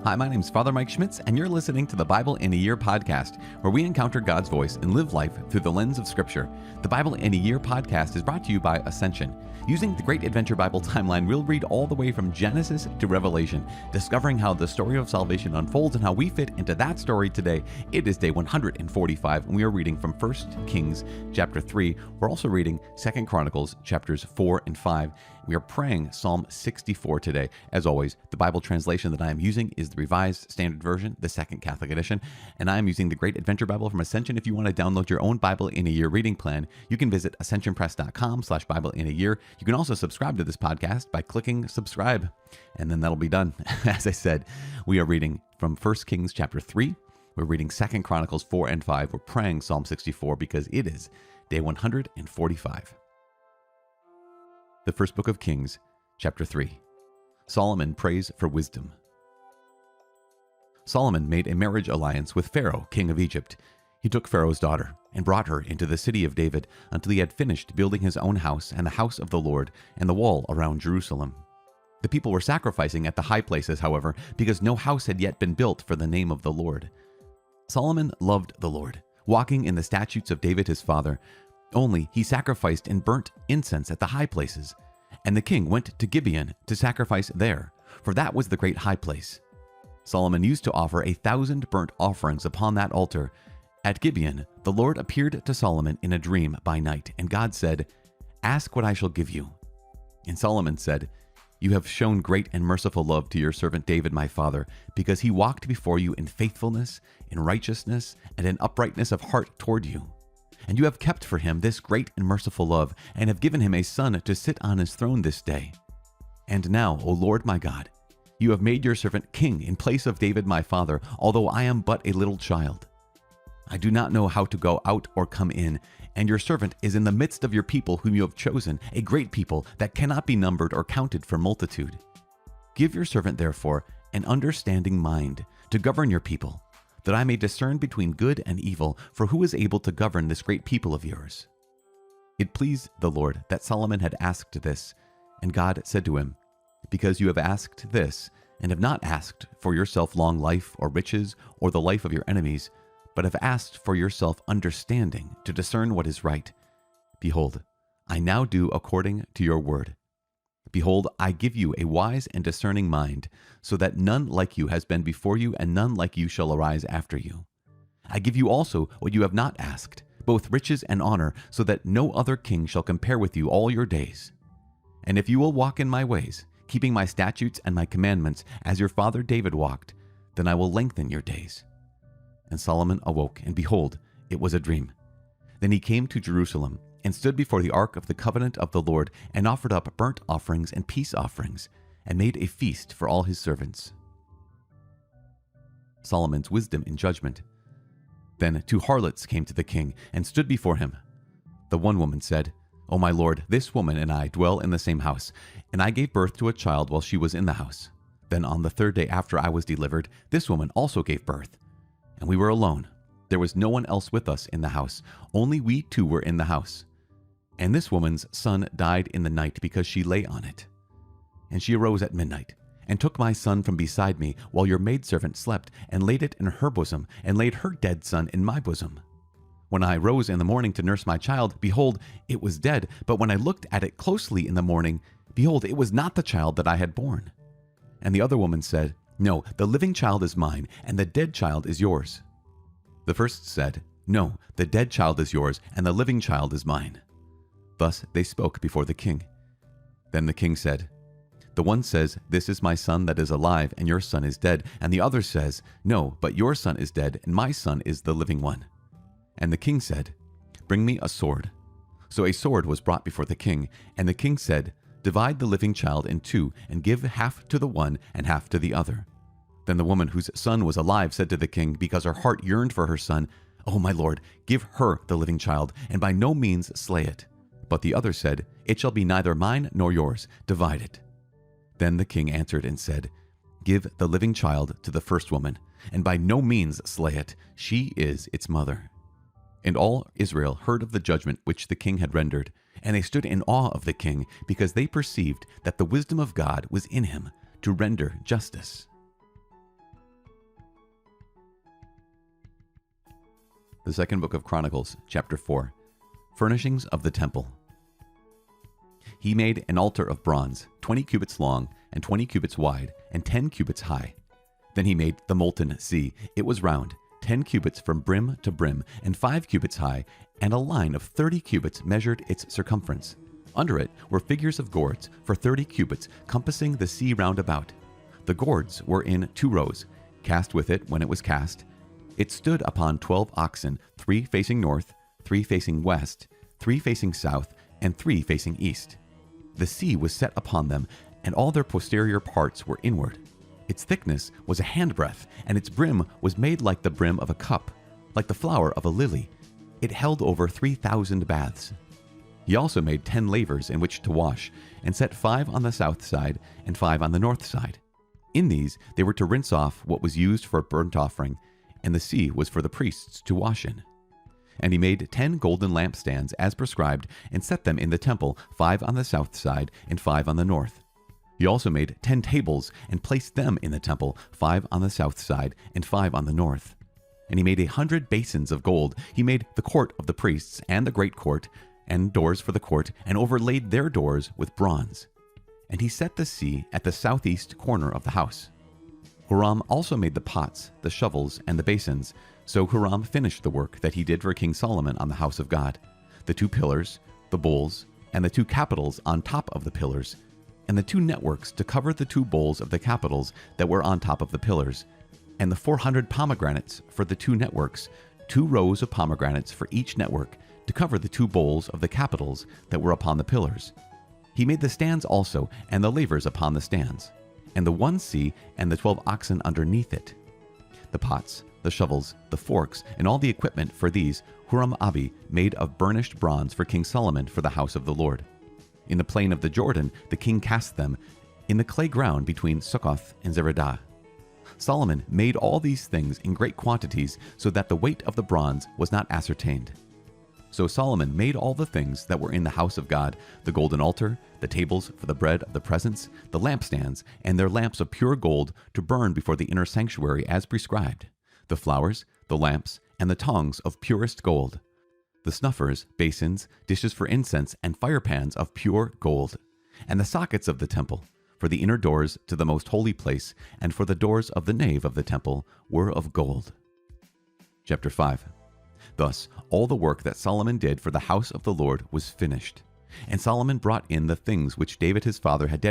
Hi, my name is Father Mike Schmitz, and you're listening to the Bible in a Year podcast, where we encounter God's voice and live life through the lens of Scripture. The Bible in a Year podcast is brought to you by Ascension. Using the Great Adventure Bible timeline, we'll read all the way from Genesis to Revelation, discovering how the story of salvation unfolds and how we fit into that story today. It is day 145, and we are reading from 1 Kings chapter 3. We're also reading 2 Chronicles chapters 4 and 5. We are praying Psalm 64 today. As always, the Bible translation that I am using is the Revised Standard Version, the Second Catholic Edition, and I am using the Great Adventure Bible from Ascension. If you want to download your own Bible in a Year reading plan, you can visit ascensionpress.com/Bible in a Year. You can also subscribe to this podcast by clicking subscribe, and then that'll be done. As I said, we are reading from 1 Kings chapter 3. We're reading 2 Chronicles 4 and 5. We're praying Psalm 64 because it is day 145. The first book of Kings, chapter 3. Solomon prays for wisdom. Solomon made a marriage alliance with Pharaoh, king of Egypt. He took Pharaoh's daughter and brought her into the city of David until he had finished building his own house and the house of the Lord and the wall around Jerusalem. The people were sacrificing at the high places, however, because no house had yet been built for the name of the Lord. Solomon loved the Lord, walking in the statutes of David his father. Only he sacrificed and burnt incense at the high places. And the king went to Gibeon to sacrifice there, for that was the great high place. Solomon used to offer 1,000 burnt offerings upon that altar. At Gibeon, the Lord appeared to Solomon in a dream by night, and God said, "Ask what I shall give you." And Solomon said, "You have shown great and merciful love to your servant David my father, because he walked before you in faithfulness, in righteousness, and in uprightness of heart toward you. And you have kept for him this great and merciful love, and have given him a son to sit on his throne this day. And now, O Lord my God, you have made your servant king in place of David my father, although I am but a little child. I do not know how to go out or come in, and your servant is in the midst of your people whom you have chosen, a great people that cannot be numbered or counted for multitude. Give your servant, therefore, an understanding mind to govern your people, that I may discern between good and evil, for who is able to govern this great people of yours?" It pleased the Lord that Solomon had asked this, and God said to him, "Because you have asked this, and have not asked for yourself long life or riches or the life of your enemies, but have asked for yourself understanding to discern what is right, behold, I now do according to your word. Behold, I give you a wise and discerning mind, so that none like you has been before you, and none like you shall arise after you. I give you also what you have not asked, both riches and honor, so that no other king shall compare with you all your days. And if you will walk in my ways, keeping my statutes and my commandments, as your father David walked, then I will lengthen your days." And Solomon awoke, and behold, it was a dream. Then he came to Jerusalem, and stood before the ark of the covenant of the Lord, and offered up burnt offerings and peace offerings, and made a feast for all his servants. Solomon's wisdom in judgment. Then 2 harlots came to the king, and stood before him. The one woman said, "O my lord, this woman and I dwell in the same house, and I gave birth to a child while she was in the house. Then on the 3rd day after I was delivered, this woman also gave birth. And we were alone. There was no one else with us in the house. Only we 2 were in the house. And this woman's son died in the night because she lay on it. And she arose at midnight, and took my son from beside me while your maidservant slept, and laid it in her bosom, and laid her dead son in my bosom. When I rose in the morning to nurse my child, behold, it was dead. But when I looked at it closely in the morning, behold, it was not the child that I had born." And the other woman said, "No, the living child is mine, and the dead child is yours." The first said, "No, the dead child is yours, and the living child is mine." Thus they spoke before the king. Then the king said, "The one says, 'This is my son that is alive, and your son is dead.' And the other says, 'No, but your son is dead, and my son is the living one.' And the king said, 'Bring me a sword.' So a sword was brought before the king, and the king said, 'Divide the living child in 2, and give half to the one and half to the other.' Then the woman whose son was alive said to the king, because her heart yearned for her son, 'O my lord, give her the living child, and by no means slay it.' But the other said, 'It shall be neither mine nor yours. Divide it.' Then the king answered and said, 'Give the living child to the first woman, and by no means slay it. She is its mother.' And all Israel heard of the judgment which the king had rendered, and they stood in awe of the king, because they perceived that the wisdom of God was in him to render justice." The second book of Chronicles, chapter 4. Furnishings of the temple. He made an altar of bronze, 20 cubits long and 20 cubits wide and 10 cubits high. Then he made the molten sea. It was round, 10 cubits from brim to brim and 5 cubits high, and a line of 30 cubits measured its circumference. Under it were figures of gourds for 30 cubits, compassing the sea round about. The gourds were in 2 rows, cast with it when it was cast. It stood upon 12 oxen, 3 facing north, 3 facing west, 3 facing south, and 3 facing east. The sea was set upon them, and all their posterior parts were inward. Its thickness was a handbreadth, and its brim was made like the brim of a cup, like the flower of a lily. It held over 3,000 baths. He also made 10 lavers in which to wash, and set 5 on the south side and 5 on the north side. In these they were to rinse off what was used for burnt offering, and the sea was for the priests to wash in. And he made 10 golden lampstands as prescribed, and set them in the temple, 5 on the south side and 5 on the north. He also made 10 tables, and placed them in the temple, 5 on the south side and 5 on the north. And he made 100 basins of gold. He made the court of the priests, and the great court, and doors for the court, and overlaid their doors with bronze. And he set the sea at the southeast corner of the house. Huram also made the pots, the shovels, and the basins. So Huram finished the work that he did for King Solomon on the house of God, the 2 pillars, the bowls, and the 2 capitals on top of the pillars, and the 2 networks to cover the 2 bowls of the capitals that were on top of the pillars, and the 400 pomegranates for the 2 networks, 2 rows of pomegranates for each network, to cover the 2 bowls of the capitals that were upon the pillars. He made the stands also, and the lavers upon the stands, and the 1 sea and the 12 oxen underneath it. The pots, the shovels, the forks, and all the equipment for these Huram-Abi made of burnished bronze for King Solomon for the house of the Lord. In the plain of the Jordan the king cast them, in the clay ground between Succoth and Zeredah. Solomon made all these things in great quantities, so that the weight of the bronze was not ascertained. So Solomon made all the things that were in the house of God, the golden altar, the tables for the bread of the presence, the lampstands, and their lamps of pure gold to burn before the inner sanctuary as prescribed, the flowers, the lamps, and the tongs of purest gold, the snuffers, basins, dishes for incense, and firepans of pure gold, and the sockets of the temple, for the inner doors to the most holy place, and for the doors of the nave of the temple, were of gold. Chapter 5. Thus all the work that Solomon did for the house of the Lord was finished. And Solomon brought in the things which David his father had dedicated